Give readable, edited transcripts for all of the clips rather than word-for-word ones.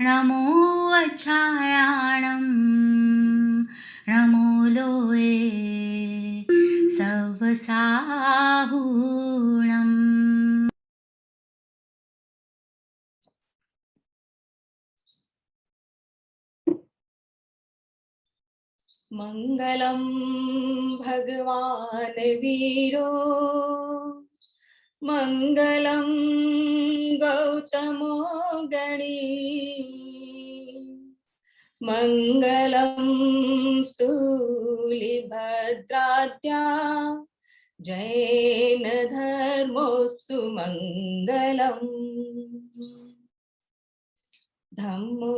नमो वच्छायाणं नमो लोये सवसाहूणम्। मंगलम भगवान वीरो मंगलम गौतमो गणी मंगलम स्थूलिभद्राद्या जैन धर्मोस्तु मंगलम धम्मो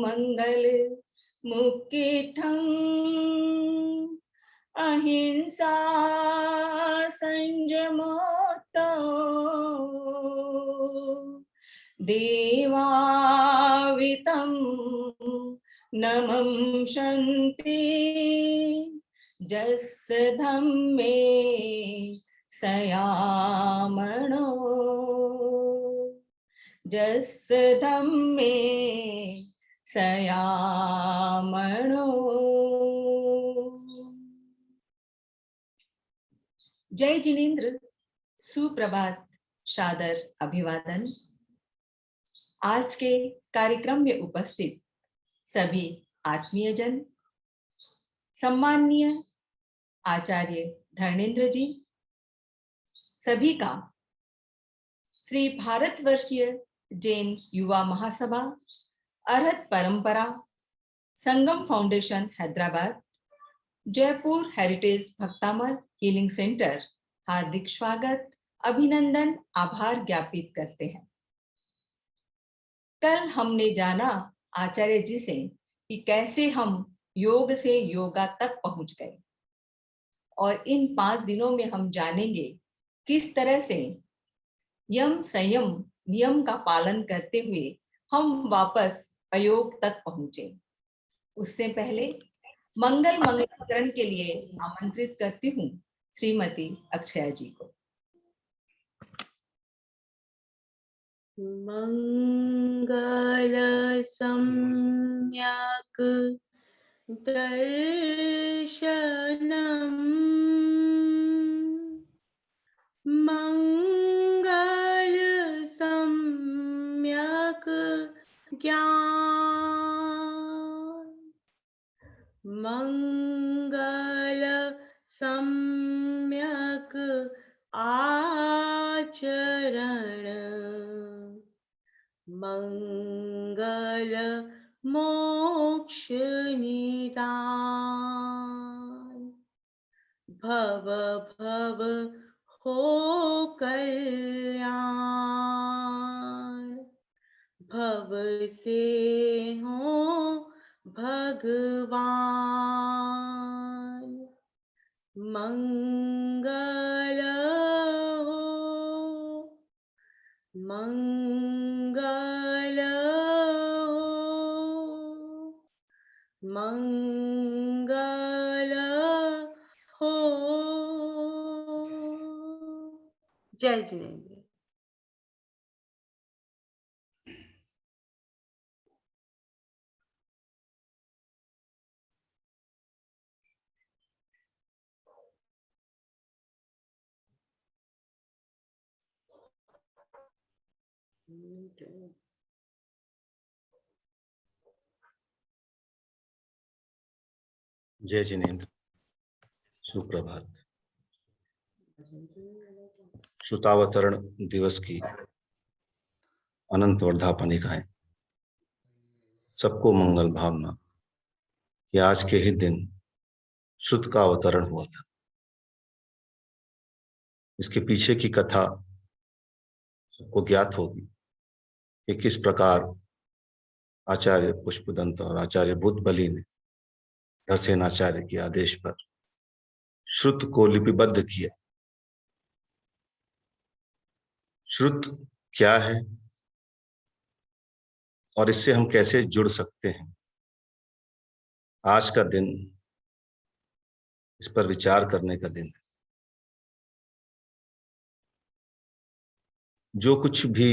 मंगल मुक्तिठं अहिंसा संयमोतो देवावितं नमं शन्ति जस्य धम्मे सयामणो जस्य धम्मे सयामणो। जय जिनेन्द्र, सुप्रभात, सादर अभिवादन। आज के कार्यक्रम में उपस्थित सभी आत्मीय जन, सम्माननीय आचार्य धर्मेंद्र जी, सभी का श्री भारतवर्षीय जैन युवा महासभा अर्हत परंपरा संगम फाउंडेशन हैदराबाद, जयपुर हेरिटेज भक्तामल हीलिंग सेंटर हार्दिक स्वागत, अभिनंदन, आभार ज्ञापित करते हैं। कल हमने जाना आचार्य जी से कि कैसे हम योग से योगा तक पहुंच गए, और इन 5 दिनों में हम जानेंगे किस तरह से यम संयम नियम का पालन करते हुए हम वापस अयोग तक पहुंचे। उससे पहले मंगल मंगलाचरण के लिए आमंत्रित करती हूँ श्रीमती अक्षया जी को। मंगल सम्यक दर्शनम मंगल सम्यक ज्ञान मंगल सम्यक आचरण मंगल मोक्ष निदान भव भव हो कल्याण भव से हो भगवान मंगल हो मंगल हो मंगल हो। जय जिनेन्द्र। जय जिनेन्द्र, सुप्रभात। श्रुतावतरण दिवस की अनंत वर्धापनिकाएं, सबको मंगल भावना कि आज के ही दिन श्रुत का अवतरण हुआ था। इसके पीछे की कथा सबको ज्ञात होगी कि किस प्रकार आचार्य पुष्पदंत और आचार्य भूतबली ने धरसेनाचार्य के आदेश पर श्रुत को लिपिबद्ध किया। श्रुत क्या है और इससे हम कैसे जुड़ सकते हैं, आज का दिन इस पर विचार करने का दिन है। जो कुछ भी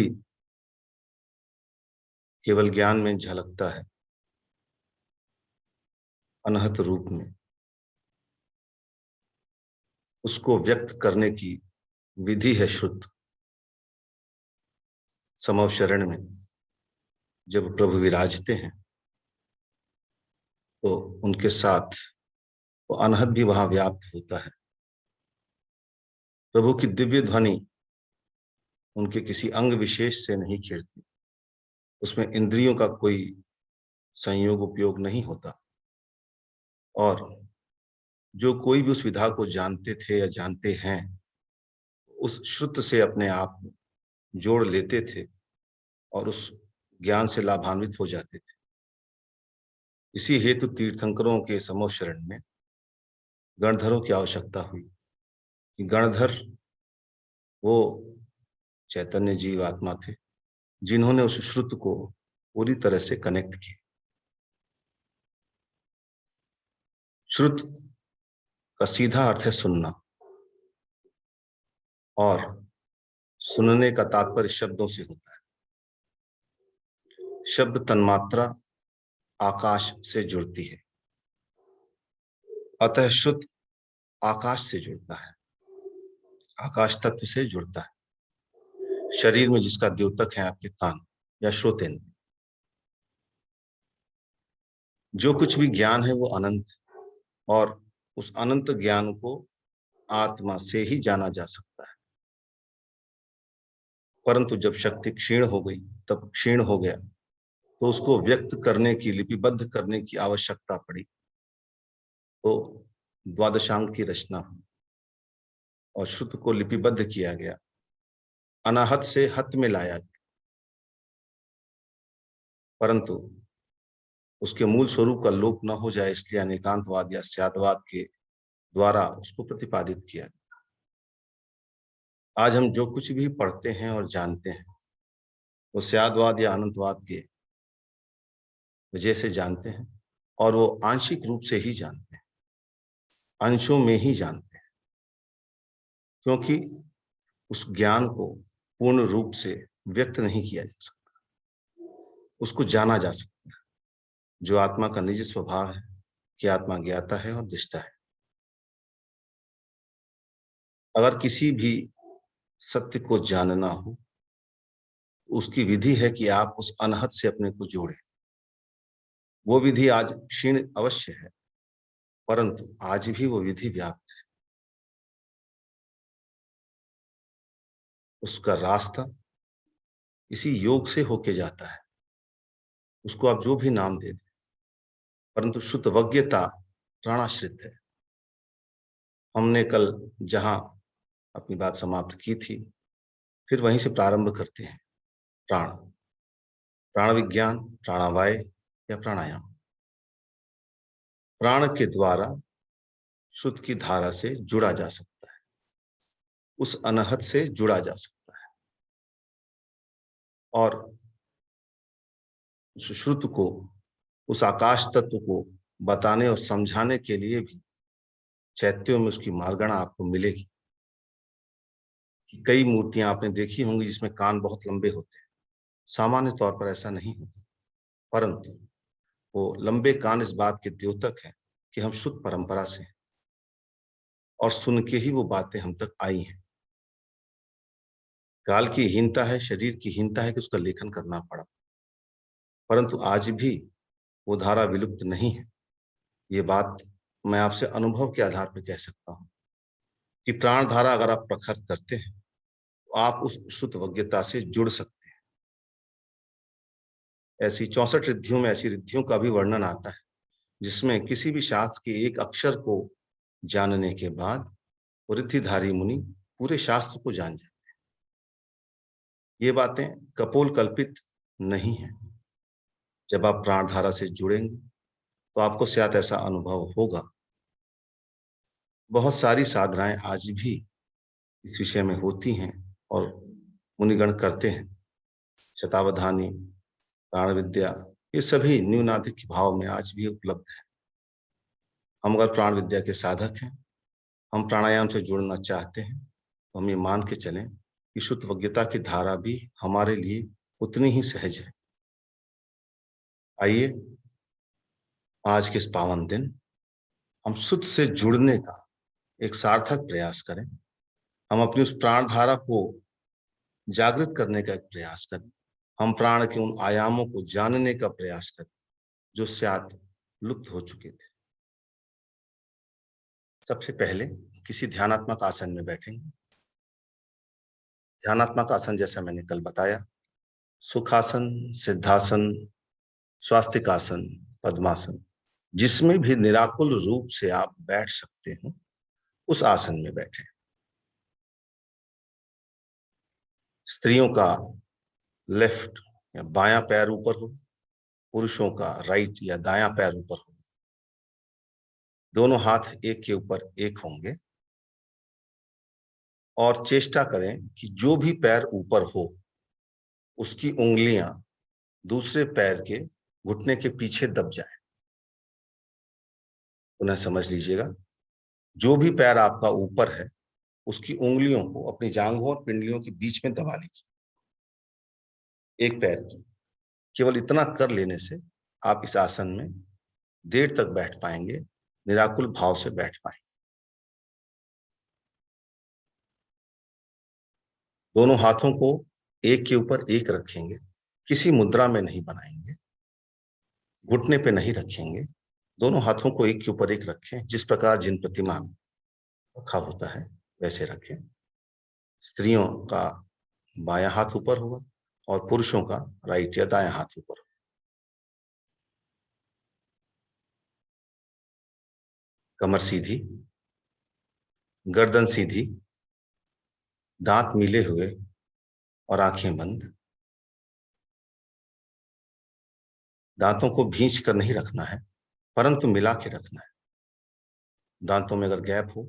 केवल ज्ञान में झलकता है, अनहत रूप में। उसको व्यक्त करने की विधि है श्रुत। समव शरण में जब प्रभु विराजते हैं तो उनके साथ वो अनहद भी वहां व्याप्त होता है। प्रभु की दिव्य ध्वनि उनके किसी अंग विशेष से नहीं खिड़ती, उसमें इंद्रियों का कोई संयोग उपयोग नहीं होता। और जो कोई भी उस विधा को जानते थे या जानते हैं, उस श्रुत से अपने आप जोड़ लेते थे और उस ज्ञान से लाभान्वित हो जाते थे। इसी हेतु तीर्थंकरों के समो शरण में गणधरों की आवश्यकता हुई कि गणधर वो चैतन्य जीव आत्मा थे जिन्होंने उस श्रुत को पूरी तरह से कनेक्ट किया। श्रुत का सीधा अर्थ है सुनना, और सुनने का तात्पर्य शब्दों से होता है। शब्द तन्मात्रा आकाश से जुड़ती है, अतः श्रुत आकाश से जुड़ता है, आकाश तत्व से जुड़ता है। शरीर में जिसका द्योतक है आपके कान या श्रोतेंद्र। जो कुछ भी ज्ञान है वो अनंत है, और उस अनंत ज्ञान को आत्मा से ही जाना जा सकता है। परंतु जब शक्ति क्षीण हो गई, तब क्षीण हो गया, तो उसको व्यक्त करने की, लिपिबद्ध करने की आवश्यकता पड़ी। तो द्वादशांग की रचना हुई और श्रुत को लिपिबद्ध किया गया, अनाहत से हत में लाया गया। परंतु उसके मूल स्वरूप का लोप न हो जाए, इसलिए अनेकांतवाद या स्यादवाद के द्वारा उसको प्रतिपादित किया गया। आज हम जो कुछ भी पढ़ते हैं और जानते हैं वो स्यादवाद या अनंतवाद के वजह से जानते हैं, और वो आंशिक रूप से ही जानते हैं, अंशों में ही जानते हैं, क्योंकि उस ज्ञान को पूर्ण रूप से व्यक्त नहीं किया जा सकता, उसको जाना जा सकता है। जो आत्मा का निज स्वभाव है कि आत्मा ज्ञाता है और दृष्टा है। अगर किसी भी सत्य को जानना हो, उसकी विधि है कि आप उस अनहद से अपने को जोड़ें। वो विधि आज क्षीण अवश्य है, परंतु आज भी वो विधि व्याप्त है। उसका रास्ता इसी योग से होके जाता है। उसको आप जो भी नाम दे दें, परंतु श्रुतवज्ञता प्राणाश्रित है। हमने कल जहां अपनी बात समाप्त की थी, फिर वहीं से प्रारंभ करते हैं। प्राण, प्राण विज्ञान, प्राणावाय या प्राणायाम। प्राण के द्वारा श्रुत की धारा से जुड़ा जा सकता है, उस अनहद से जुड़ा जा सकता है, और उस श्रुत को, उस आकाश तत्व को बताने और समझाने के लिए भी चैत्यों में उसकी मार्गणा आपको मिलेगी। कई मूर्तियां आपने देखी होंगी जिसमें कान बहुत लंबे होते हैं। सामान्य तौर पर ऐसा नहीं होता, परंतु वो लंबे कान इस बात के द्योतक है कि हम शुद्ध परंपरा से हैं और सुन के ही वो बातें हम तक आई हैं। काल की हीनता है, शरीर की हीनता है कि उसका लेखन करना पड़ा, परंतु आज भी वो धारा विलुप्त नहीं है। ये बात मैं आपसे अनुभव के आधार पर कह सकता हूं कि प्राण धारा अगर आप प्रखर करते हैं तो आप उस श्रुतवज्ञता से जुड़ सकते हैं। ऐसी 64 रिद्धियों में ऐसी रिद्धियों का भी वर्णन आता है जिसमें किसी भी शास्त्र के एक अक्षर को जानने के बाद वो रिद्धिधारी मुनि पूरे शास्त्र को जान जाते हैं। ये बातें कपोल कल्पित नहीं है। जब आप प्राणधारा से जुड़ेंगे तो आपको शायद ऐसा अनुभव होगा। बहुत सारी साधनाएं आज भी इस विषय में होती हैं और मुनिगण करते हैं। शतावधानी, प्राण विद्या, ये सभी न्यूनाधिक भाव में आज भी उपलब्ध है। हम अगर प्राण विद्या के साधक हैं, हम प्राणायाम से जुड़ना चाहते हैं, तो हम ये मान के चलें कि शुद्धवज्ञता की धारा भी हमारे लिए उतनी ही सहज है। आइए आज के इस पावन दिन हम शुद्ध से जुड़ने का एक सार्थक प्रयास करें। हम अपनी उस प्राण धारा को जागृत करने का एक प्रयास करें। हम प्राण के उन आयामों को जानने का प्रयास करें जो शायद लुप्त हो चुके थे। सबसे पहले किसी ध्यानात्मक आसन में बैठेंगे। ध्यानात्मक आसन जैसा मैंने कल बताया, सुखासन, सिद्धासन, स्वास्तिकासन, पद्मासन, जिसमें भी निराकुल रूप से आप बैठ सकते हो उस आसन में बैठे। स्त्रियों का लेफ्ट या बायां पैर ऊपर हो, पुरुषों का राइट या दायां पैर ऊपर हो। दोनों हाथ एक के ऊपर एक होंगे और चेष्टा करें कि जो भी पैर ऊपर हो उसकी उंगलियां दूसरे पैर के घुटने के पीछे दब जाए। पुनः समझ लीजिएगा, जो भी पैर आपका ऊपर है उसकी उंगलियों को अपनी जांघों और पिंडलियों के बीच में दबा लीजिए। एक पैर की केवल इतना कर लेने से आप इस आसन में देर तक बैठ पाएंगे, निराकुल भाव से बैठ पाएंगे। दोनों हाथों को एक के ऊपर एक रखेंगे, किसी मुद्रा में नहीं बनाएंगे, घुटने पे नहीं रखेंगे। दोनों हाथों को एक के ऊपर एक रखें, जिस प्रकार जिन प्रतिमा में रखा होता है वैसे रखें। स्त्रियों का बायां हाथ ऊपर होगा और पुरुषों का राइट या दायां हाथ ऊपर। कमर सीधी, गर्दन सीधी, दांत मिले हुए और आंखें बंद। दांतों को भींच कर नहीं रखना है, परंतु मिला के रखना है। दांतों में अगर गैप हो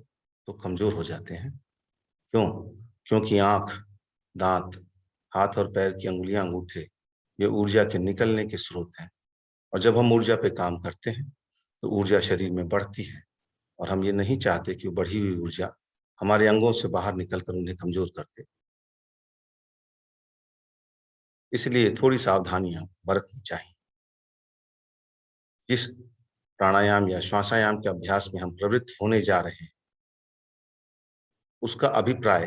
तो कमजोर हो जाते हैं। क्यों? क्योंकि आंख, दांत, हाथ और पैर की अंगुलियां, अंगूठे, ये ऊर्जा के निकलने के स्रोत हैं। और जब हम ऊर्जा पे काम करते हैं तो ऊर्जा शरीर में बढ़ती है और हम ये नहीं चाहते कि बढ़ी हुई ऊर्जा हमारे अंगों से बाहर निकलकर उन्हें कमजोर कर दे। इसलिए थोड़ी सावधानियां बरतनी चाहिए। जिस प्राणायाम या श्वासायाम के अभ्यास में हम प्रवृत्त होने जा रहे हैं उसका अभिप्राय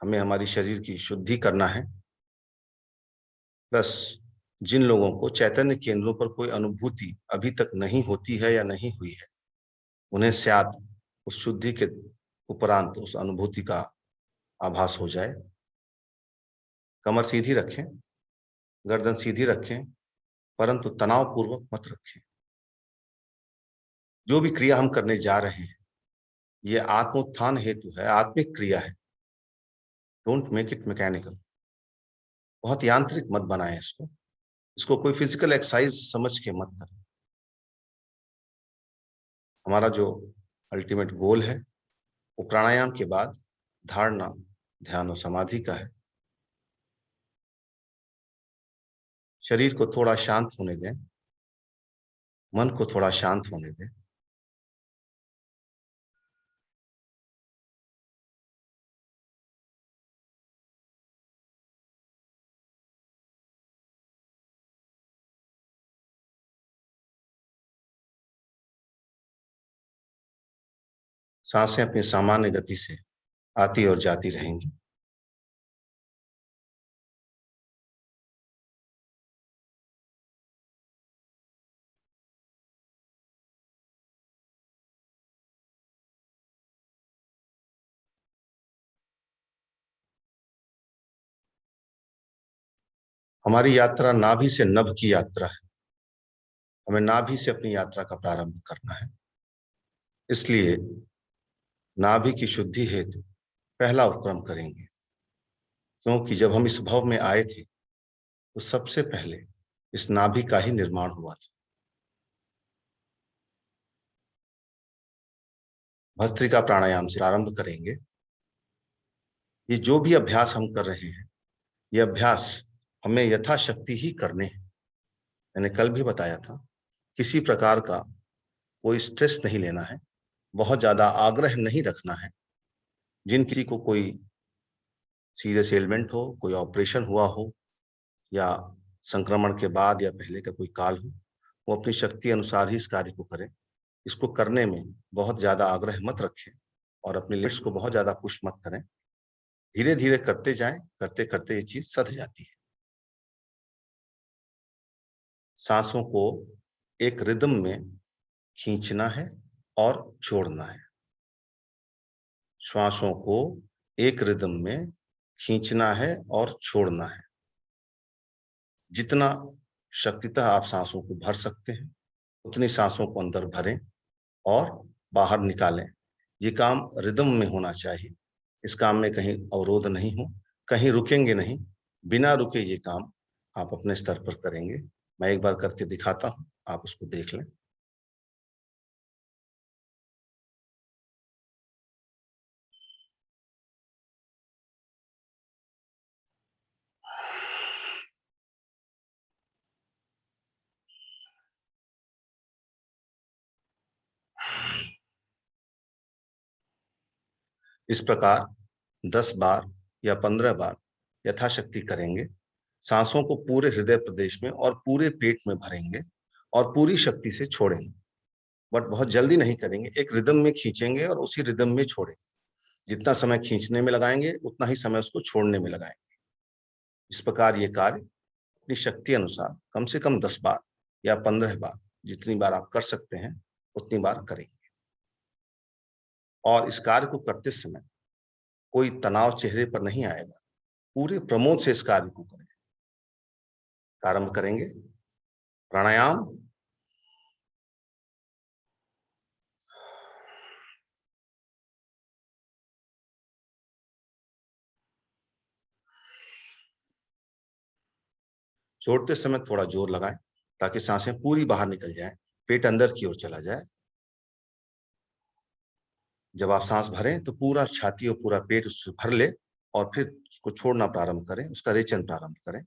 हमें हमारी शरीर की शुद्धि करना है। प्लस जिन लोगों को चैतन्य केंद्रों पर कोई अनुभूति अभी तक नहीं होती है या नहीं हुई है, उन्हें शायद उस शुद्धि के उपरांत उस अनुभूति का आभास हो जाए। कमर सीधी रखें, गर्दन सीधी रखें, परंतु तनावपूर्वक मत रखें। जो भी क्रिया हम करने जा रहे हैं ये आत्मोत्थान हेतु है, आत्मिक क्रिया है। Don't make it mechanical. बहुत यांत्रिक मत बनाएं इसको कोई फिजिकल एक्सरसाइज समझ के मत करें। हमारा जो अल्टीमेट गोल है वो प्राणायाम के बाद धारणा, ध्यान और समाधि का है। शरीर को थोड़ा शांत होने दें, मन को थोड़ा शांत होने दें। सांसें अपनी सामान्य गति से आती और जाती रहेंगी। हमारी यात्रा नाभि से नभ की यात्रा है। हमें नाभि से अपनी यात्रा का प्रारंभ करना है। इसलिए नाभि की शुद्धि हेतु पहला उपक्रम करेंगे। क्योंकि जब हम इस भव में आए थे तो सबसे पहले इस नाभि का ही निर्माण हुआ था। भस्त्रिका प्राणायाम से प्रारंभ करेंगे। ये जो भी अभ्यास हम कर रहे हैं ये अभ्यास हमें यथाशक्ति ही करने हैं। मैंने कल भी बताया था, किसी प्रकार का कोई स्ट्रेस नहीं लेना है, बहुत ज्यादा आग्रह नहीं रखना है। जिन किसी को कोई सीरियस एलिमेंट हो, कोई ऑपरेशन हुआ हो या संक्रमण के बाद या पहले का कोई काल हो, वो अपनी शक्ति अनुसार ही इस कार्य को करें। इसको करने में बहुत ज्यादा आग्रह मत रखें और अपनी लिमिट्स को बहुत ज्यादा पुश मत करें। धीरे धीरे करते जाएं, करते करते ये चीज सध जाती है। सांसों को एक रिदम में खींचना है और छोड़ना है। श्वासों को एक रिदम में खींचना है और छोड़ना है। जितना शक्तितः आप सांसों को भर सकते हैं उतनी सांसों को अंदर भरें और बाहर निकालें। ये काम रिदम में होना चाहिए। इस काम में कहीं अवरोध नहीं हो, कहीं रुकेंगे नहीं, बिना रुके ये काम आप अपने स्तर पर करेंगे। मैं एक बार करके दिखाता हूं, आप उसको देख लें। इस प्रकार 10 बार या 15 बार यथाशक्ति करेंगे। सांसों को पूरे हृदय प्रदेश में और पूरे पेट में भरेंगे और पूरी शक्ति से छोड़ेंगे। बट बहुत जल्दी नहीं करेंगे, एक रिदम में खींचेंगे और उसी रिदम में छोड़ेंगे। जितना समय खींचने में लगाएंगे उतना ही समय उसको छोड़ने में लगाएंगे। इस प्रकार ये कार्य अपनी शक्ति अनुसार कम से कम 10 बार या 15 बार, जितनी बार आप कर सकते हैं उतनी बार करेंगे। और इस कार्य को करते समय कोई तनाव चेहरे पर नहीं आएगा। पूरे प्रमोद से इस कार्य को करें। प्रारंभ करेंगे। प्राणायाम। छोड़ते समय थोड़ा जोर लगाएं ताकि सांसें पूरी बाहर निकल जाएं, पेट अंदर की ओर चला जाए। जब आप सांस भरें तो पूरा छाती और पूरा पेट उससे भर ले और फिर उसको छोड़ना प्रारंभ करें, उसका रेचन प्रारंभ करें।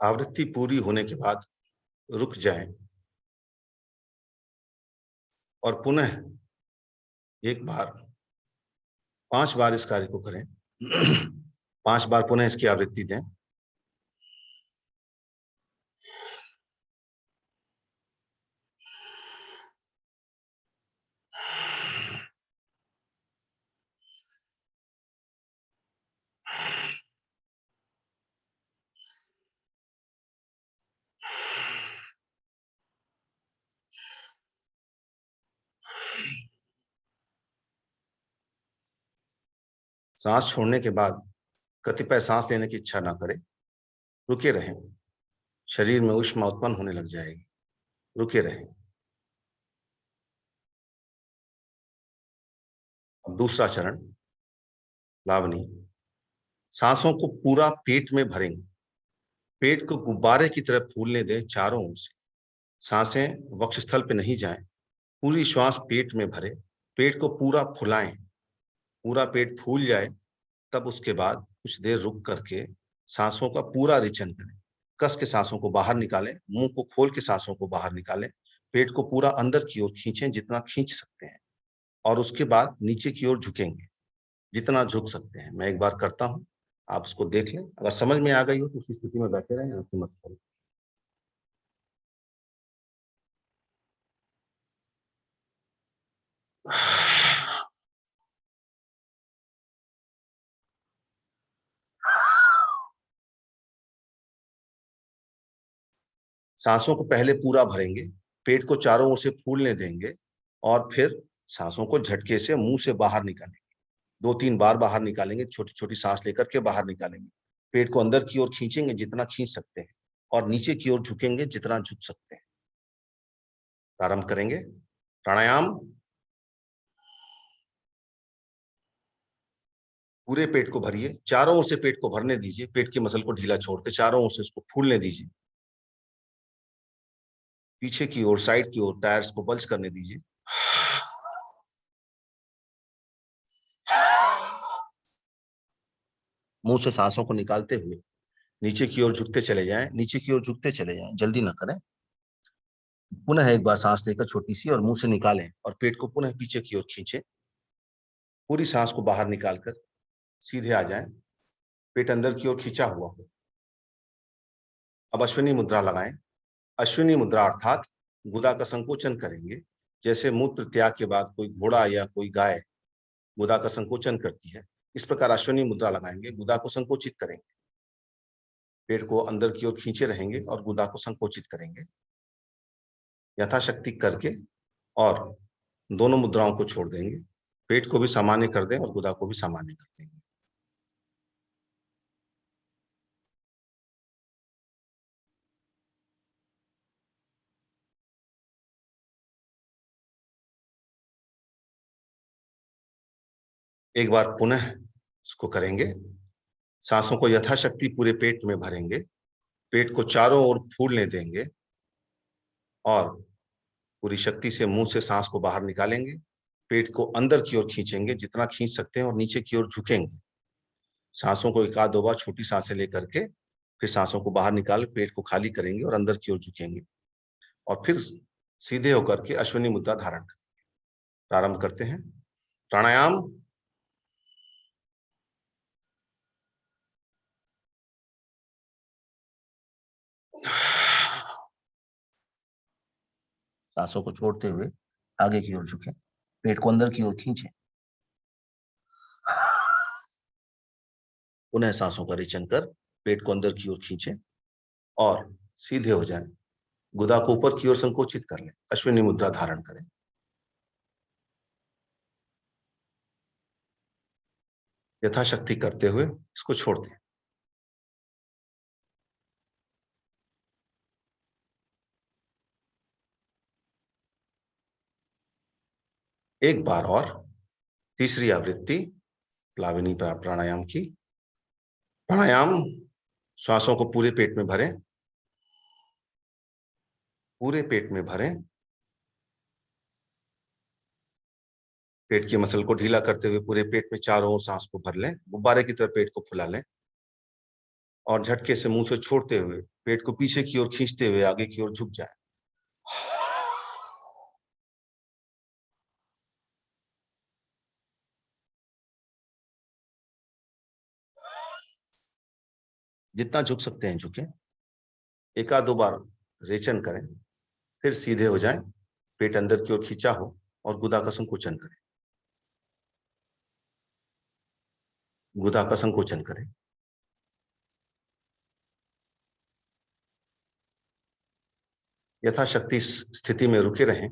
आवृत्ति पूरी होने के बाद रुक जाएं और पुनः एक बार 5 बार इस कार्य को करें। 5 बार पुनः इसकी आवृत्ति दें। सांस छोड़ने के बाद कतिपय सांस लेने की इच्छा ना करें, रुके रहें। शरीर में ऊष्मा उत्पन्न होने लग जाएगी, रुके रहें। अब दूसरा चरण, लावनी। सांसों को पूरा पेट में भरेंगे। पेट को गुब्बारे की तरह फूलने दें चारों ओर से। सांसें वक्षस्थल पे नहीं जाएं। पूरी श्वास पेट में भरे, पेट को पूरा फुलाएं। पूरा पेट फूल जाए तब उसके बाद कुछ देर रुक करके सांसों का पूरा रिचन करें। कस के सांसों को बाहर निकालें, मुंह को खोल के सांसों को बाहर निकालें। पेट को पूरा अंदर की ओर खींचें जितना खींच सकते हैं और उसके बाद नीचे की ओर झुकेंगे जितना झुक सकते हैं। मैं एक बार करता हूं, आप उसको देख लें। अगर समझ में आ गई हो तो उसी स्थिति में बैठे रहें, आंखें मत खोलें। सांसों को पहले पूरा भरेंगे, पेट को चारों ओर से फूलने देंगे और फिर सांसों को झटके से मुंह से बाहर निकालेंगे। 2-3 बार बाहर निकालेंगे, छोटी छोटी सांस लेकर के बाहर निकालेंगे। पेट को अंदर की ओर खींचेंगे जितना खींच सकते हैं और नीचे की ओर झुकेंगे जितना झुक सकते हैं। प्रारंभ करेंगे। प्राणायाम। पूरे पेट को भरिए, चारों ओर से पेट को भरने दीजिए, पेट की मसल को ढीला छोड़ के चारों ओर से उसको फूलने दीजिए। पीछे की ओर, साइड की ओर टायर्स को बल्ज करने दीजिए। मुंह से सांसों को निकालते हुए नीचे की ओर झुकते चले जाएं, नीचे की ओर झुकते चले जाएं, जल्दी ना करें। पुनः एक बार सांस लेकर छोटी सी और मुंह से निकालें और पेट को पुनः पीछे की ओर खींचें। पूरी सांस को बाहर निकालकर सीधे आ जाएं, पेट अंदर की ओर खींचा हुआ हो। अब अश्विनी मुद्रा लगाएं। अश्विनी मुद्रा अर्थात गुदा का संकोचन करेंगे। जैसे मूत्र त्याग के बाद कोई घोड़ा या कोई गाय गुदा का संकोचन करती है, इस प्रकार अश्विनी मुद्रा लगाएंगे, गुदा को संकोचित करेंगे। पेट को अंदर की ओर खींचे रहेंगे और गुदा को संकोचित करेंगे यथाशक्ति करके, और दोनों मुद्राओं को छोड़ देंगे। पेट को भी सामान्य कर दें और गुदा को भी सामान्य कर देंगे। एक बार पुनः इसको करेंगे। सांसों को यथाशक्ति पूरे पेट में भरेंगे, पेट को चारों ओर फूलने देंगे और पूरी शक्ति से मुंह से सांस को बाहर निकालेंगे। पेट को अंदर की ओर खींचेंगे जितना खींच सकते हैं और नीचे की ओर झुकेंगे। सांसों को एक आध दो बार छोटी सांसें लेकर के फिर सांसों को बाहर निकाल पेट को खाली करेंगे और अंदर की ओर झुकेंगे और फिर सीधे होकर के अश्विनी मुद्रा धारण करेंगे। प्रारंभ करते हैं। प्राणायाम। सांसों को छोड़ते हुए आगे की ओर झुकें, पेट को अंदर की ओर खींचें। पुनः सांसों का रेचन कर पेट को अंदर की ओर खींचें और सीधे हो जाएं। गुदा को ऊपर की ओर संकोचित कर लें, अश्विनी मुद्रा धारण करें। यथाशक्ति करते हुए इसको छोड़ दें। एक बार और तीसरी आवृत्ति प्लाविनी प्राणायाम की। प्राणायाम। श्वासों को पूरे पेट में भरें, पूरे पेट में भरें। पेट की मसल को ढीला करते हुए पूरे पेट में चारों ओर सांस को भर लें, गुब्बारे की तरह पेट को फुला लें और झटके से मुंह से छोड़ते हुए पेट को पीछे की ओर खींचते हुए आगे की ओर झुक जाए। जितना झुक सकते हैं झुकें। एक आध दो बार रेचन करें, फिर सीधे हो जाएं, पेट अंदर की ओर खींचा हो और गुदा का संकोचन करें। गुदा का संकोचन करें। यथाशक्ति स्थिति में रुके रहें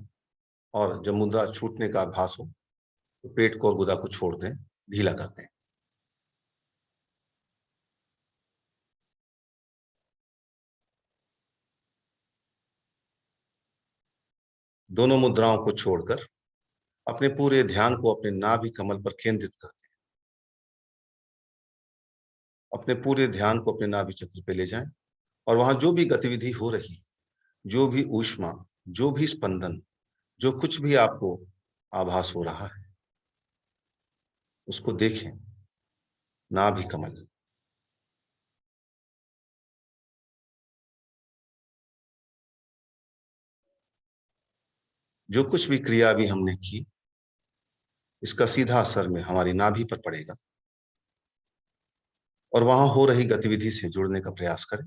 और जब मुद्रा छूटने का आभास हो तो पेट को और गुदा को छोड़ दें, ढीला कर दें। दोनों मुद्राओं को छोड़कर अपने पूरे ध्यान को अपने नाभि कमल पर केंद्रित कर दें। अपने पूरे ध्यान को अपने नाभि चक्र पे ले जाएं और वहां जो भी गतिविधि हो रही है, जो भी ऊष्मा, जो भी स्पंदन, जो कुछ भी आपको आभास हो रहा है, उसको देखें। नाभि कमल। जो कुछ भी क्रिया भी हमने की, इसका सीधा असर में हमारी नाभि पर पड़ेगा और वहां हो रही गतिविधि से जुड़ने का प्रयास करें।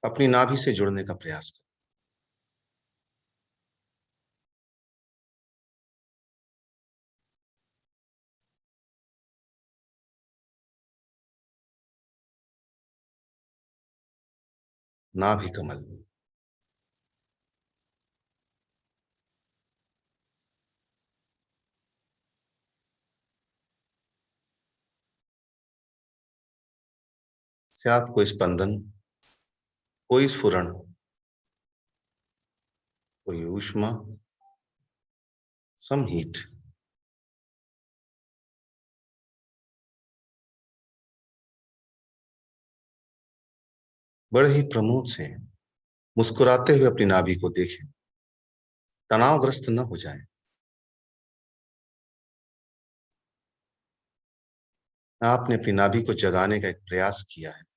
अपनी नाभि से जुड़ने का प्रयास करें। नाभि कमल। स्यात् कोई स्पंदन, कोई स्फुरण, कोई ऊष्मा, सम हीट। बड़े ही प्रमोद से मुस्कुराते हुए अपनी नाभि को देखें, तनावग्रस्त न हो जाएं। आपने अपनी नाभि को जगाने का एक प्रयास किया है।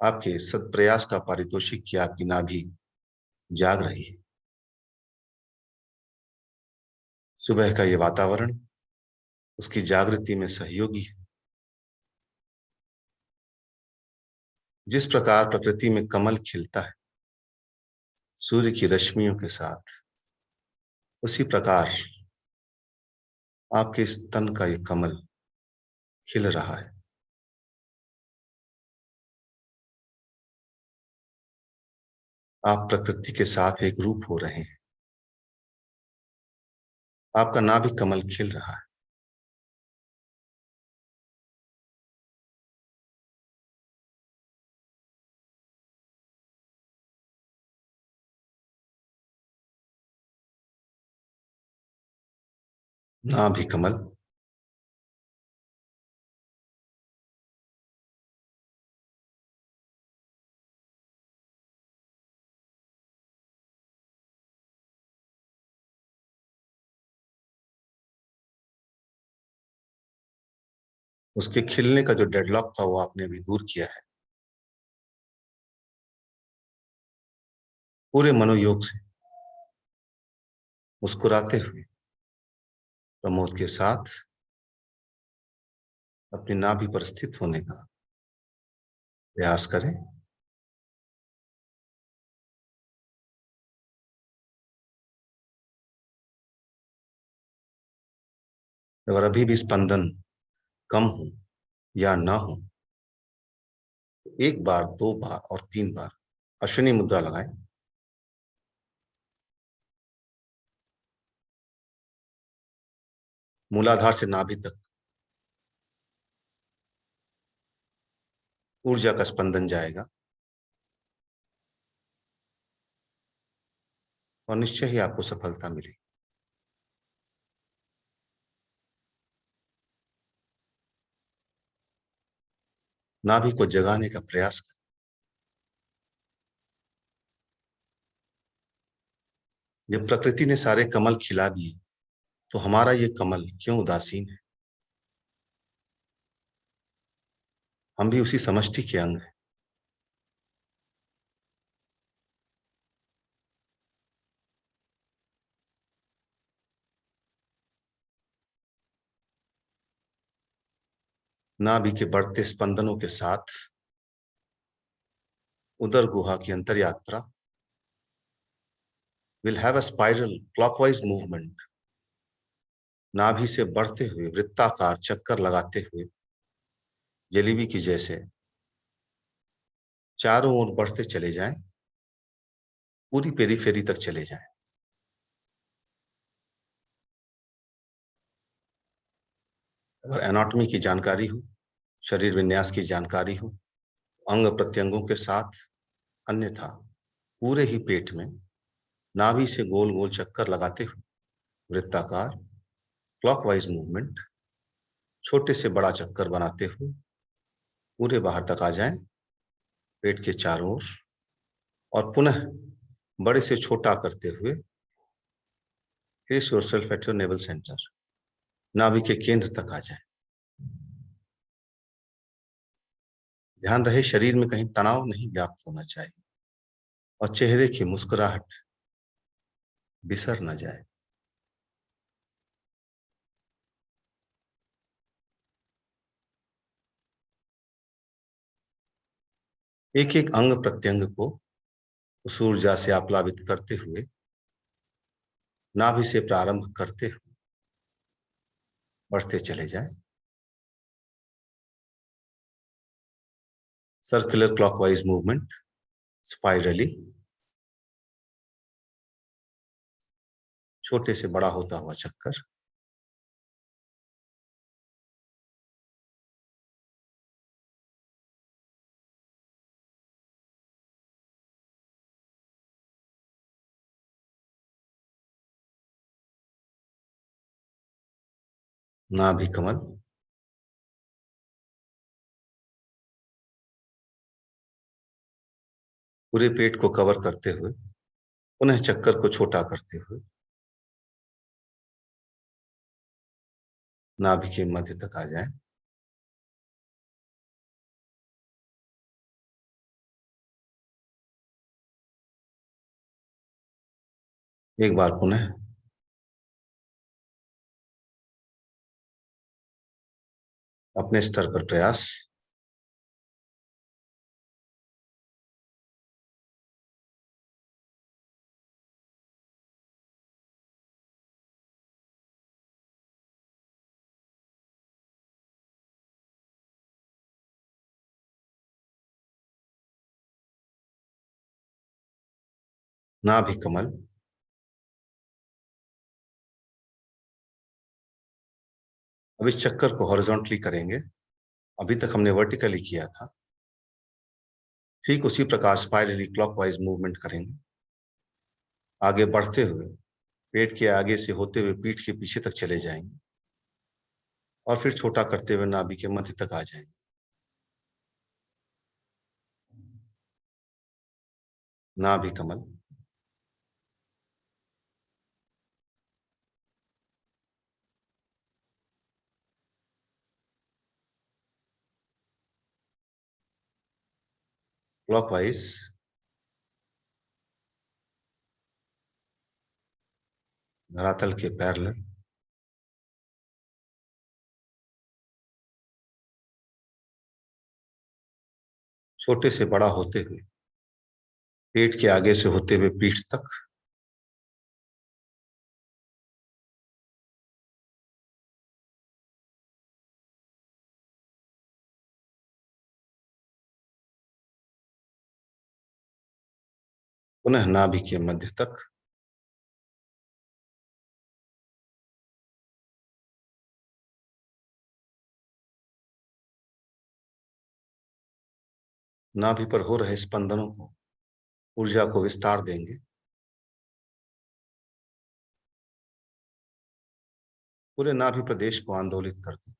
आपके सत्प्रयास का पारितोषिक किया आपकी नाभि जाग रही है। सुबह का ये वातावरण उसकी जागृति में सहयोगी है। जिस प्रकार प्रकृति में कमल खिलता है सूर्य की रश्मियों के साथ, उसी प्रकार आपके स्तन का ये कमल खिल रहा है। आप प्रकृति के साथ एक रूप हो रहे हैं। आपका नाभि कमल खिल रहा है। नाभि कमल उसके खिलने का जो डेडलॉक था वो आपने अभी दूर किया है। पूरे मनोयोग से मुस्कुराते हुए प्रमोद के साथ अपनी नाभि पर स्थित होने का प्रयास करें। अगर अभी भी स्पंदन कम हो या ना हो तो एक बार, दो बार और तीन बार अश्विनी मुद्रा लगाएं। मूलाधार से नाभि तक ऊर्जा का स्पंदन जाएगा और निश्चय ही आपको सफलता मिलेगी। नाभि को जगाने का प्रयास करें। जब प्रकृति ने सारे कमल खिला दिए तो हमारा ये कमल क्यों उदासीन है? हम भी उसी समष्टि के अंग हैं। नाभि के बढ़ते स्पंदनों के साथ उदर गुहा की अंतर यात्रा will have a spiral clockwise movement। नाभि से बढ़ते हुए वृत्ताकार चक्कर लगाते हुए जलेबी की जैसे चारों ओर बढ़ते चले जाएं, पूरी पेरीफेरी तक चले जाएं। अगर एनाटॉमी की जानकारी हो, शरीर विन्यास की जानकारी हो, अंग प्रत्यंगों के साथ, अन्यथा पूरे ही पेट में नाभि से गोल गोल चक्कर लगाते हुए वृत्ताकार क्लॉकवाइज मूवमेंट, छोटे से बड़ा चक्कर बनाते हुए पूरे बाहर तक आ जाएं, पेट के चारों ओर, और पुनः बड़े से छोटा करते हुए place yourself at your naval centre, नाभि के केंद्र तक आ जाए। ध्यान रहे शरीर में कहीं तनाव नहीं व्याप्त होना चाहिए और चेहरे की मुस्कुराहट बिसर न जाए। एक एक अंग प्रत्यंग को उस ऊर्जा से आप्लावित करते हुए नाभि से प्रारंभ करते हुए बढ़ते चले जाएं। सर्कुलर क्लॉकवाइज मूवमेंट, स्पाइरली, छोटे से बड़ा होता हुआ चक्कर। नाभि कमल, पूरे पेट को कवर करते हुए पुनः चक्कर को छोटा करते हुए नाभि के मध्य तक आ जाए। एक बार पुनः अपने स्तर पर प्रयास। नाभि कमल, अब इस चक्कर को हॉरिजॉन्टली करेंगे। अभी तक हमने वर्टिकली किया था, ठीक उसी प्रकार स्पाइरली क्लॉकवाइज मूवमेंट करेंगे, आगे बढ़ते हुए पेट के आगे से होते हुए पीठ के पीछे तक चले जाएंगे और फिर छोटा करते हुए नाभि के मध्य तक आ जाएंगे। नाभि कमल, क्लॉकवाइज, धरातल के पैरेलल, छोटे से बड़ा होते हुए पेट के आगे से होते हुए पीठ तक। पुनः नाभि के मध्य तक। नाभि पर हो रहे स्पंदनों को, ऊर्जा को विस्तार देंगे। पूरे नाभि प्रदेश को आंदोलित कर दें।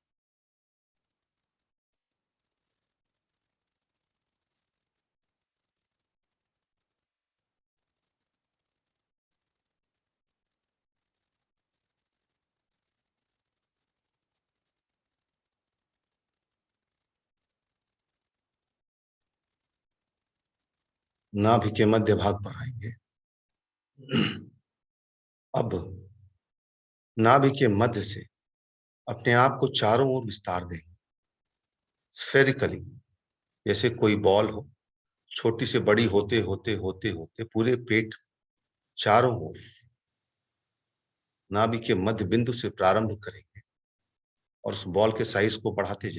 नाभि के मध्य भाग पर आएंगे। अब नाभि के मध्य से अपने आप को चारों ओर विस्तार देंगे, स्फेरिकली, जैसे कोई बॉल हो, छोटी से बड़ी होते होते होते होते पूरे पेट चारों ओर नाभि के मध्य बिंदु से प्रारंभ करेंगे और उस बॉल के साइज को बढ़ाते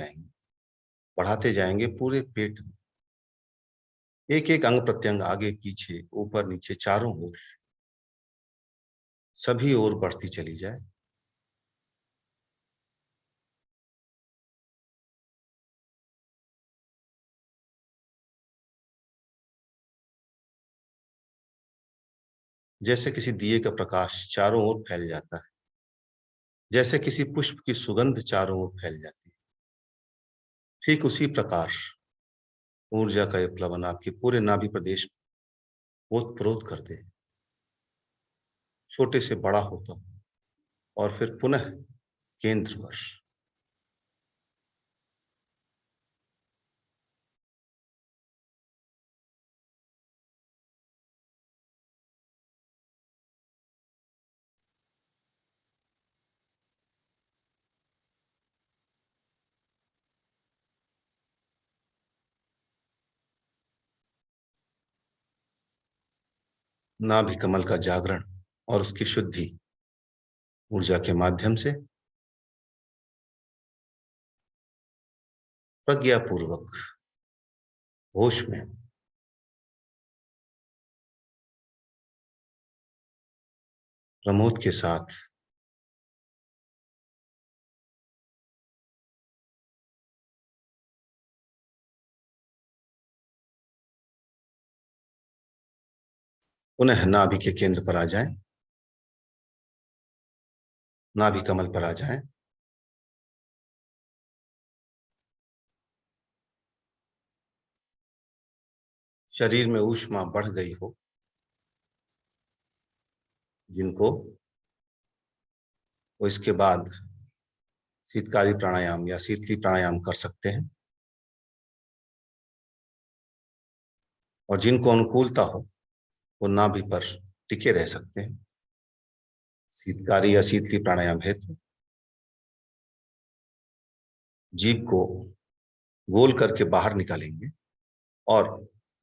जाएंगे पूरे पेट में। एक एक अंग प्रत्यंग, आगे पीछे ऊपर नीचे चारों ओर, सभी ओर बढ़ती चली जाए। जैसे किसी दिए का प्रकाश चारों ओर फैल जाता है, जैसे किसी पुष्प की सुगंध चारों ओर फैल जाती है, ठीक उसी प्रकार ऊर्जा का यह प्लवन आपके पूरे नाभि प्रदेश को ओतप्रोत कर दे, छोटे से बड़ा होता हो और फिर पुनः केंद्रवर। नाभि कमल का जागरण और उसकी शुद्धि ऊर्जा के माध्यम से प्रज्ञापूर्वक होश में प्रमोद के साथ पुनः नाभि के केंद्र पर आ जाएं, नाभि कमल पर आ जाएं। शरीर में ऊष्मा बढ़ गई हो, जिनको वो इसके बाद शीतकारी प्राणायाम या शीतली प्राणायाम कर सकते हैं, और जिनको अनुकूलता हो वो नाभि पर टिके रह सकते हैं शीतकारी या शीतली प्राणायाम हेतु। जीभ को गोल करके बाहर निकालेंगे और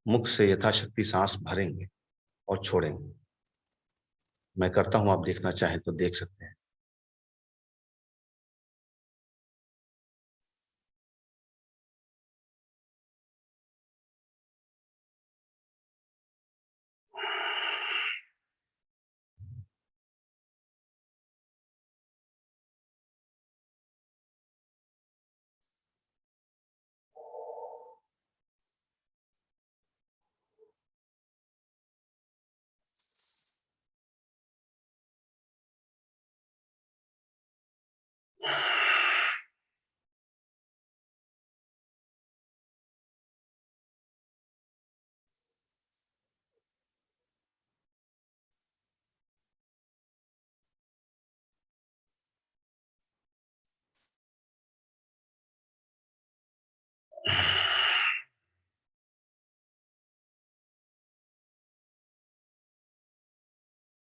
मुख से यथाशक्ति सांस भरेंगे और छोड़ेंगे। मैं करता हूं, आप देखना चाहें तो देख सकते हैं।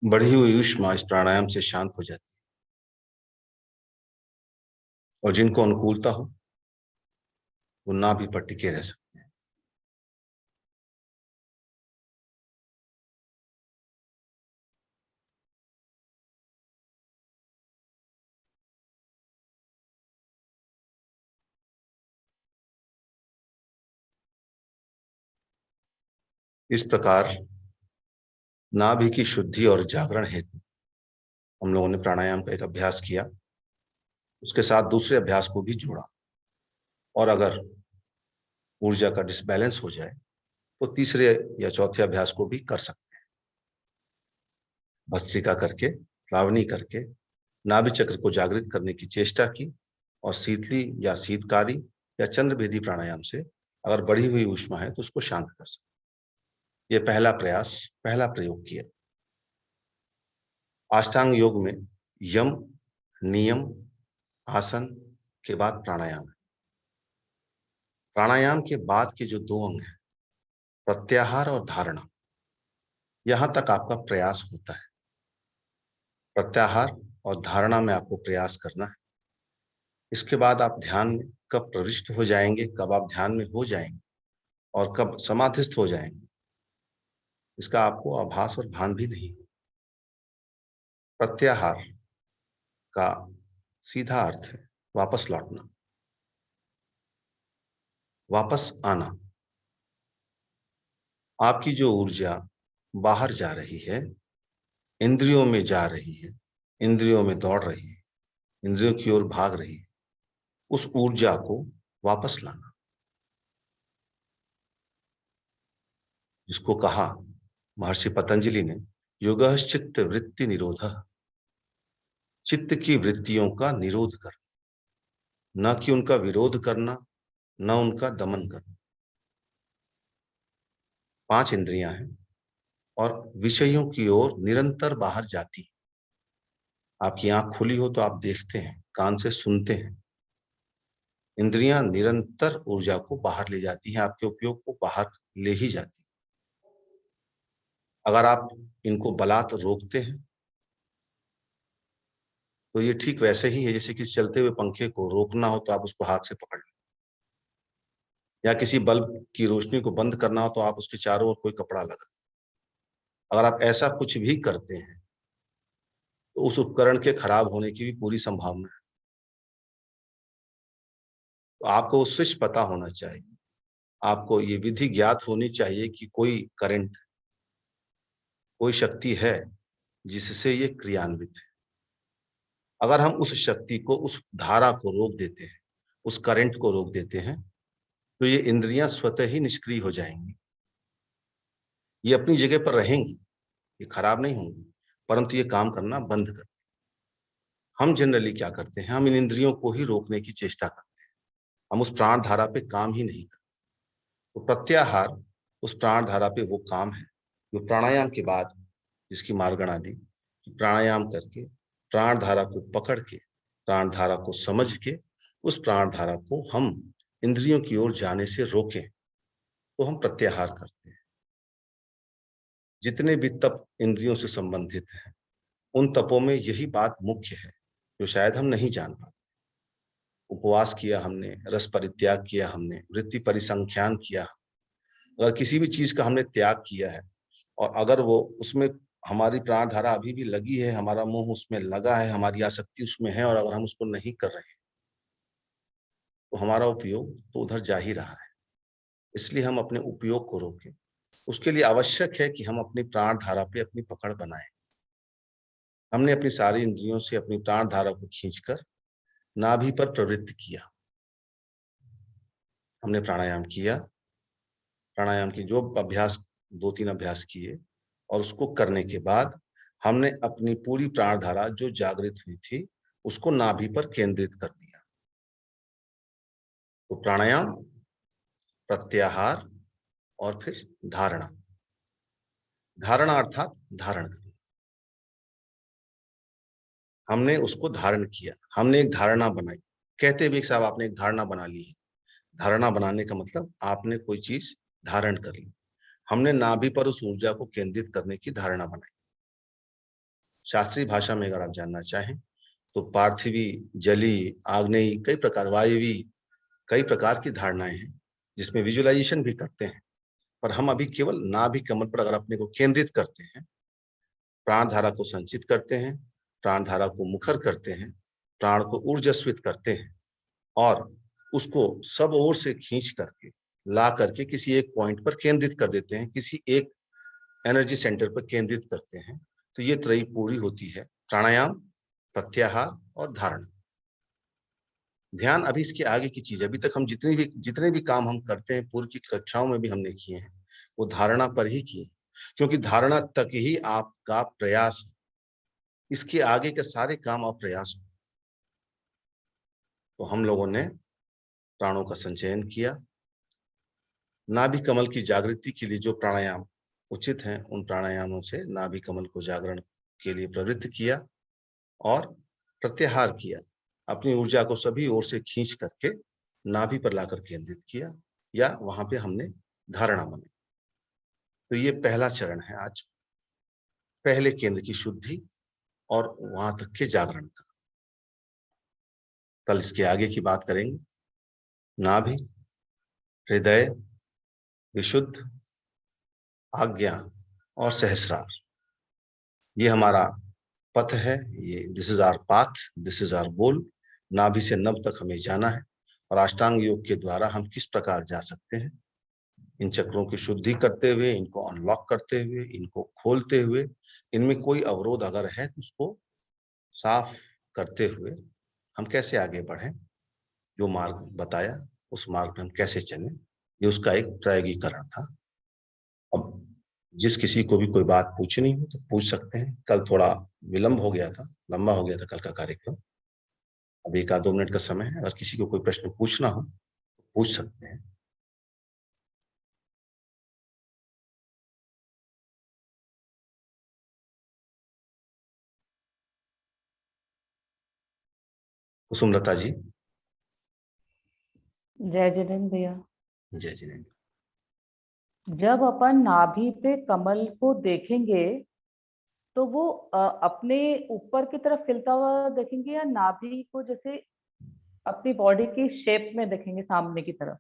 बढ़ी हुई ऊष्मा इस प्राणायाम से शांत हो जाती है, और जिनको अनुकूलता हो वो नाभि पर टिके रह सकते हैं। इस प्रकार नाभि की शुद्धि और जागरण हेतु हम लोगों ने प्राणायाम का एक अभ्यास किया, उसके साथ दूसरे अभ्यास को भी जोड़ा, और अगर ऊर्जा का डिसबैलेंस हो जाए तो तीसरे या चौथे अभ्यास को भी कर सकते हैं। भस्त्रिका करके, रावणी करके नाभि चक्र को जागृत करने की चेष्टा की, और शीतली या शीतकारी या चंद्रभेदी प्राणायाम से अगर बढ़ी हुई ऊष्मा है तो उसको शांत कर सकते। ये पहला प्रयास, पहला प्रयोग किया। अष्टांग योग में यम, नियम, आसन के बाद प्राणायाम है। प्राणायाम के बाद के जो दो अंग हैं, प्रत्याहार और धारणा, यहां तक आपका प्रयास होता है। प्रत्याहार और धारणा में आपको प्रयास करना है। इसके बाद आप ध्यान में कब प्रविष्ट हो जाएंगे, कब आप ध्यान में हो जाएंगे और कब समाधिस्थ हो जाएंगे, इसका आपको आभास और भान भी नहीं। प्रत्याहार का सीधा अर्थ है वापस लौटना, वापस आना। आपकी जो ऊर्जा बाहर जा रही है, इंद्रियों में जा रही है, इंद्रियों में दौड़ रही है, इंद्रियों की ओर भाग रही है, उस ऊर्जा को वापस लाना, जिसको कहा महर्षि पतंजलि ने योगः चित्त वृत्ति निरोधः, चित्त की वृत्तियों का निरोध करना, न कि उनका विरोध करना, न उनका दमन करना। 5 इंद्रियां हैं और विषयों की ओर निरंतर बाहर जाती। आपकी आंख खुली हो तो आप देखते हैं, कान से सुनते हैं। इंद्रियां निरंतर ऊर्जा को बाहर ले जाती हैं, आपके उपयोग को बाहर ले ही जाती। अगर आप इनको बलात् रोकते हैं तो ये ठीक वैसे ही है जैसे कि चलते हुए पंखे को रोकना हो तो आप उसको हाथ से पकड़ लें, या किसी बल्ब की रोशनी को बंद करना हो तो आप उसके चारों ओर कोई कपड़ा लगा। अगर आप ऐसा कुछ भी करते हैं तो उस उपकरण के खराब होने की भी पूरी संभावना है। तो आपको वो स्विच पता होना चाहिए, आपको ये विधि ज्ञात होनी चाहिए कि कोई करंट, कोई शक्ति है जिससे ये क्रियान्वित है। अगर हम उस शक्ति को, उस धारा को रोक देते हैं, उस करंट को रोक देते हैं, तो ये इंद्रियां स्वतः ही निष्क्रिय हो जाएंगी। ये अपनी जगह पर रहेंगी, ये खराब नहीं होंगी, परंतु ये काम करना बंद कर दें। हम जनरली क्या करते हैं, हम इन इंद्रियों को ही रोकने की चेष्टा करते हैं, हम उस प्राण धारा पे काम ही नहीं करते। तो प्रत्याहार उस प्राण धारा पे वो काम है जो प्राणायाम के बाद, जिसकी मार्गणा दी, प्राणायाम करके प्राण धारा को पकड़ के, प्राण धारा को समझ के, उस प्राण धारा को हम इंद्रियों की ओर जाने से रोकें, तो हम प्रत्याहार करते हैं। जितने भी तप इंद्रियों से संबंधित हैं, उन तपों में यही बात मुख्य है जो शायद हम नहीं जान पाते। उपवास किया हमने, रस परित्याग किया हमने, वृत्ति परिसंख्यान किया, अगर किसी भी चीज का हमने त्याग किया है और अगर वो उसमें हमारी प्राण धारा अभी भी लगी है, हमारा मोह उसमें लगा है, हमारी आसक्ति उसमें है, और अगर हम उसको नहीं कर रहे हैं तो हमारा उपयोग तो उधर जा ही रहा है। इसलिए हम अपने उपयोग को रोकें। उसके लिए आवश्यक है कि हम अपनी प्राण धारा पे अपनी पकड़ बनाएं। हमने अपनी सारी इंद्रियों से अपनी प्राण धारा को खींचकर नाभि पर प्रवृत्त किया। हमने प्राणायाम किया, प्राणायाम की जो अभ्यास 2-3 अभ्यास किए, और उसको करने के बाद हमने अपनी पूरी प्राण धारा जो जागृत हुई थी उसको नाभि पर केंद्रित कर दिया। तो प्राणायाम, प्रत्याहार और फिर धारणा। धारणा अर्थात धारण करना। हमने उसको धारण किया, हमने एक धारणा बनाई। कहते भी साहब आपने एक धारणा बना ली है। धारणा बनाने का मतलब आपने कोई चीज धारण कर ली। हमने नाभि पर उस ऊर्जा को केंद्रित करने की धारणा बनाई। शास्त्रीय भाषा में अगर आप जानना चाहें तो पार्थिवी, जली, आग्नेयी, कई प्रकार, वायवी, कई प्रकार की धारणाएं हैं जिसमें विजुअलाइजेशन भी करते हैं। पर हम अभी केवल नाभि कमल पर अगर अपने को केंद्रित करते हैं, प्राण धारा को संचित करते हैं, प्राण धारा को मुखर करते हैं, प्राण को ऊर्जस्वित करते हैं और उसको सब ओर से खींच करके ला करके किसी एक पॉइंट पर केंद्रित कर देते हैं, किसी एक एनर्जी सेंटर पर केंद्रित करते हैं, तो ये त्रयी पूरी होती है, प्राणायाम, प्रत्याहार और धारणा। ध्यान अभी इसके आगे की चीज। अभी तक हम जितने भी काम हम करते हैं, पूर्व की कक्षाओं में भी हमने किए हैं, वो धारणा पर ही किए, क्योंकि धारणा तक ही आपका प्रयास है। इसके आगे के सारे काम अप्रयास हो। तो हम लोगों ने प्राणों का संचयन किया, नाभि कमल की जागृति के लिए जो प्राणायाम उचित हैं उन प्राणायामों से नाभि कमल को जागरण के लिए प्रवृत्त किया और प्रत्याहार किया। अपनी ऊर्जा को सभी ओर से खींच करके नाभि पर लाकर केंद्रित किया, या वहां पे हमने धारणा बनाई। तो ये पहला चरण है आज, पहले केंद्र की शुद्धि और वहां तक के जागरण का। कल इसके आगे की बात करेंगे। नाभि, हृदय, विशुद्ध, आज्ञा और सहस्रार, ये हमारा पथ है। ये this is our path, this is our goal. नाभि से नभ तक हमें जाना है और अष्टांग योग के द्वारा हम किस प्रकार जा सकते हैं, इन चक्रों की शुद्धि करते हुए, इनको अनलॉक करते हुए, इनको खोलते हुए, इनमें कोई अवरोध अगर है तो उसको साफ करते हुए हम कैसे आगे बढ़ें, जो मार्ग बताया उस मार्ग में हम कैसे चलें, ये उसका एक प्रायोगिकरण था। अब जिस किसी को भी कोई बात पूछनी हो तो पूछ सकते हैं। कल थोड़ा विलंब हो गया था, लंबा हो गया था कल का कार्यक्रम। अब 1-2 मिनट का समय है, अगर किसी को कोई प्रश्न पूछना हो तो पूछ सकते हैं। कुसुमलता जी। जय जिनेन्द्र भैया। जय जिनेन्द्र। जब अपन नाभि पे कमल को देखेंगे तो वो अपने ऊपर की तरफ खिलता हुआ देखेंगे या नाभि को जैसे अपनी बॉडी की शेप में देखेंगे सामने की तरफ?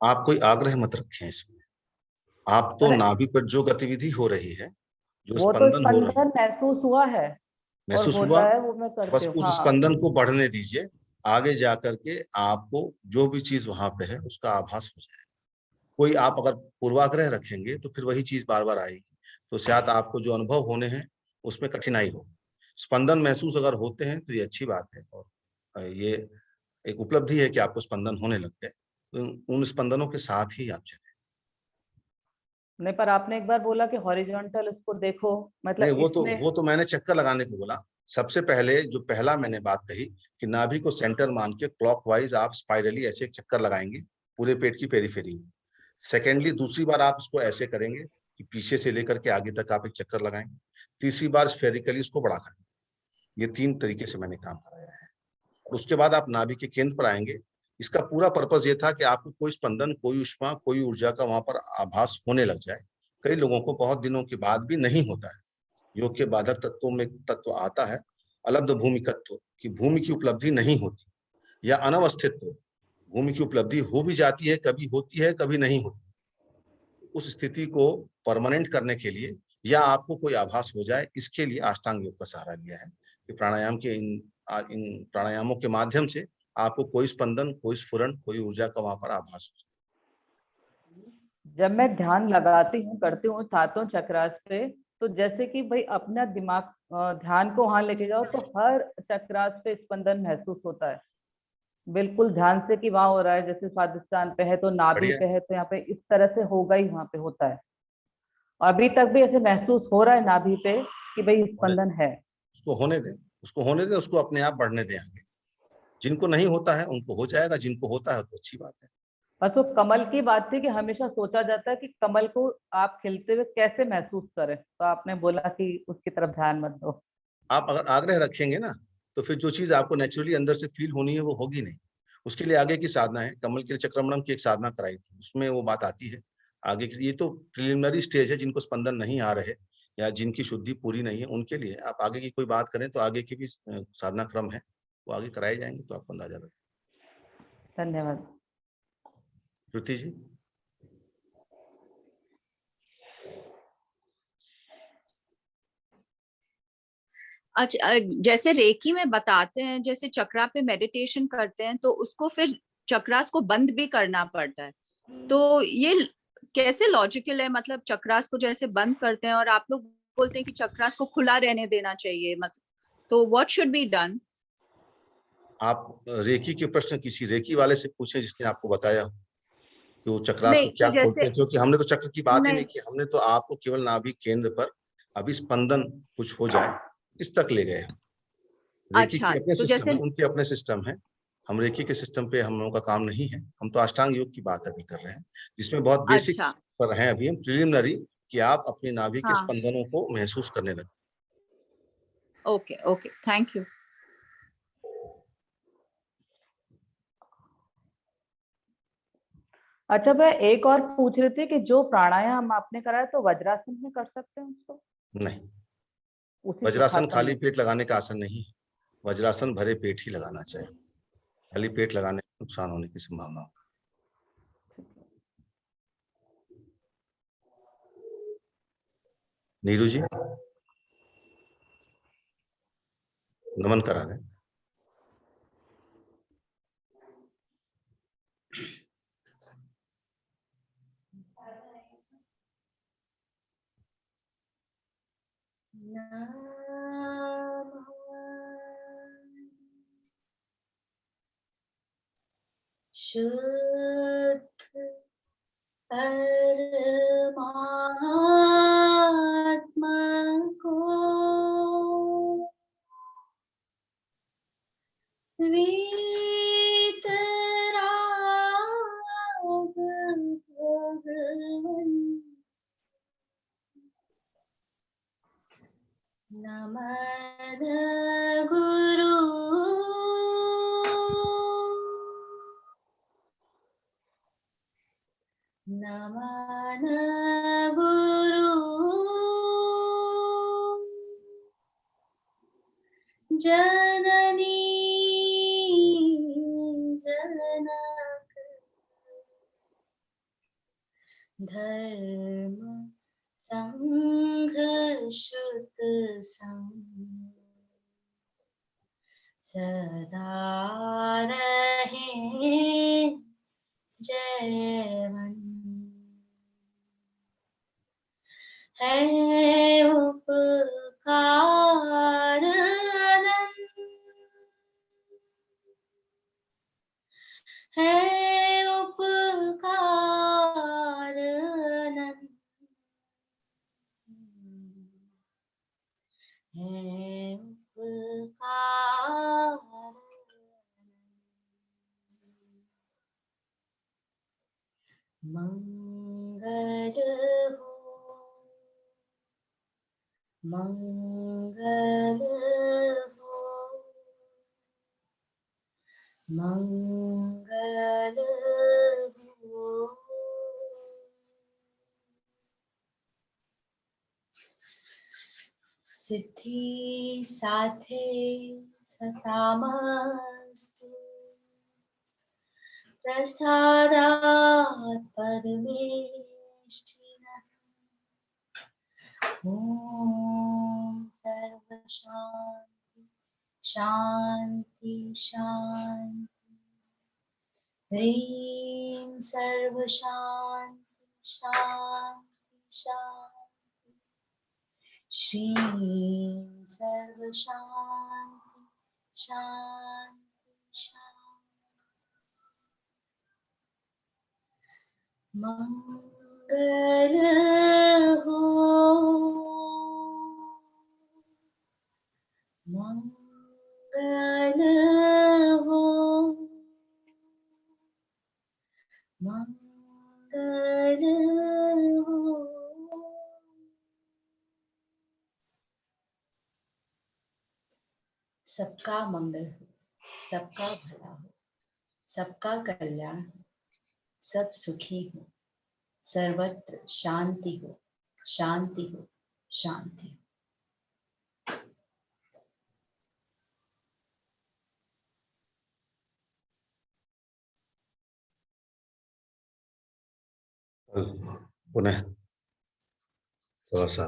आप कोई आग्रह मत रखें इसमें। आप तो अरे नाभि पर जो गतिविधि हो रही है, जो वो तो स्पंदन हो रहा है, स्पंदन महसूस हुआ है और महसूस हो हुआ, रहा है, वो मैं करती बस हूँ। उस हाँ, स्पंदन को बढ़ने दीजिए। आगे जाकर के आपको जो भी चीज वहां पे है उसका आभास हो जाए। कोई आप अगर पूर्वाग्रह रखेंगे तो फिर वही चीज बार बार आएगी, तो शायद आपको जो अनुभव होने हैं उसमें कठिनाई हो। स्पंदन महसूस अगर होते हैं तो ये अच्छी बात है, और ये एक उपलब्धि है कि आपको स्पंदन होने लग गए। तो उन स्पंदनों के साथ ही आप चलें। नहीं, पर आपने एक बार बोला कि हॉरिजॉन्टल इसको देखो, नहीं, मतलब इसमें वो तो मैंने चक्कर लगाने को बोला। सबसे पहले जो पहला मैंने बात कही कि नाभि को सेंटर मान के क्लॉकवाइज आप स्पाइरली ऐसे एक चक्कर लगाएंगे, पूरे पेट की पेरिफेरी में। सेकेंडली दूसरी बार आप इसको ऐसे करेंगे कि पीछे से लेकर के आगे तक आप एक चक्कर लगाएंगे। तीसरी बार स्फेरिकली इसको बड़ा करेंगे। ये 3 तरीके से मैंने काम कराया है। और उसके बाद आप नाभि के केंद्र पर आएंगे। इसका पूरा पर्पस ये था कि आपको कोई स्पंदन, कोई ऊष्मा, कोई ऊर्जा का वहां पर आभास होने लग जाए। कई लोगों को बहुत दिनों के बाद भी नहीं होता है। योग के बाधक तत्वों में तत्व आता है अलब्ध भूमिकत्व, कि भूमि की उपलब्धि नहीं होती, या अनवस्थित्व, भूमि की उपलब्धि हो भी जाती है, कभी होती है कभी नहीं होती। उस स्थिति को परमानेंट करने के लिए या आपको कोई आभास हो जाए, इसके लिए अष्टांग योग का सहारा लिया है कि प्राणायाम के इन प्राणायामों के माध्यम से आपको कोई स्पंदन, कोई स्फुरण, कोई ऊर्जा का वहां पर आभास हो। जब मैं ध्यान लगाती हूँ, करती हूँ सातों चक्रास पे, तो जैसे कि भाई अपना दिमाग ध्यान को वहां लेके जाओ तो हर चक्रास पे स्पंदन महसूस होता है बिल्कुल ध्यान से कि वहां हो रहा है। जैसे स्वादिष्टान पे है तो नाभि बढ़िया, पे है तो यहाँ पे इस तरह से होगा ही, वहां पे होता है। अभी तक भी ऐसे महसूस हो रहा है नाभि पे कि भाई होने दें, स्पंदन है। उसको होने दें, उसको होने दें, उसको अपने आप बढ़ने दें आगे। जिनको नहीं होता है उनको हो जाएगा, जिनको होता है तो अच्छी बात है। बस वो कमल की बात थी कि हमेशा सोचा जाता है कि कमल को आप खिलते हुए कैसे महसूस करें, तो आपने बोला कि उसकी तरफ ध्यान मत दो। आप अगर आग्रह रखेंगे ना, तो फिर जो चीज आपको नेचुरली अंदर से फील होनी है वो होगी नहीं। उसके लिए आगे की साधना है। कमल के लिए चक्रमणम की एक साधना कराई थी, उसमें वो बात आती है। आगे की, ये तो प्रिलिमिनरी स्टेज है। जिनको स्पंदन नहीं आ रहे या जिनकी शुद्धि पूरी नहीं है, उनके लिए आप आगे की कोई बात करें तो आगे की भी साधना क्रम है, वो आगे कराए जाएंगे, तो आपको अंदाजा लगे। धन्यवाद। श्रुति जी। अच्छा, जैसे रेकी में बताते हैं, जैसे चक्रा पे मेडिटेशन करते हैं तो उसको फिर चक्रास को बंद भी करना पड़ता है, तो ये कैसे लॉजिकल है? मतलब चक्रास को जैसे बंद करते हैं और आप लोग बोलते हैं कि चक्रास को खुला रहने देना चाहिए, मतलब तो व्हाट शुड बी डन? आप रेकी के प्रश्न किसी रेकी वाले से पूछे जिसने आपको बताया हो कि वो चक्रास को नहीं क्या तो खोलते जैसे, हैं। क्योंकि हमने तो चक्र की बात ही नहीं नहीं, की, हमने तो आपको केवल नाभि केंद्र पर अभी स्पंदन कुछ हो जाए इस तक ले गए हम। रेकी अच्छा के अपने तो सिस्टम जैसे, है, उनके अपने सिस्टम है। हम रेकी के सिस्टम पे हम लोगों का काम नहीं है। हम तो अष्टांग योग की बात अभी कर रहे हैं, जिसमें बहुत बेसिक्स अच्छा, पर हैं अभी हम, प्रिलिमिनरी, कि आप अपनी नाभि के हाँ, स्पंदनों को महसूस करने लगे। Okay okay, thank you. अच्छा, मैं एक और पूछ रही थी कि जो प्राणायाम आपने कराया तो वज्रासन में कर सकते हैं उसको, नहीं, उसी वज्रासन सुखासन खाली में? पेट लगाने का आसन नहीं है। वज्रासन भरे पेट ही लगाना चाहिए। खाली पेट लगाने में नुकसान होने की संभावना हो। नीरू जी, नमन करा दें। शुद्ध परमात्मा को वीतराग भगवन नमः गुरु नमः गुरु जननी जनक धर्म संघ श्रुत संग सदा रहे जयवन है उपकार अनंत है उपकार अनंत है उपकार मंगल हो, मंगल हो। सिद्धि साथे सतामस्तु, प्रसादात् परमेष्ठिनः। ॐ सर्व शान्ति शान्ति शान्ति। ह्रीं सर्व शान्ति शान्ति शान्ति। श्रीं सर्व शान्ति शान्ति शान्ति। मंगल हो, मंगल हो, मंगल हो। सबका मंगल हो, सबका भला हो, सबका कल्याण हो, सब सुखी हो, सर्वत्र शांति हो, शांति हो, शांति हो। कल पुनः थोड़ा सा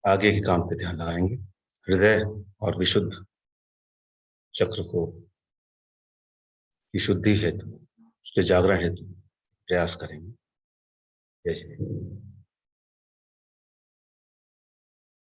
आगे के काम पे ध्यान लगाएंगे। हृदय और विशुद्ध चक्र को की शुद्धि हेतु, उसके जागरण हेतु प्रयास करेंगे। जय श्री राम।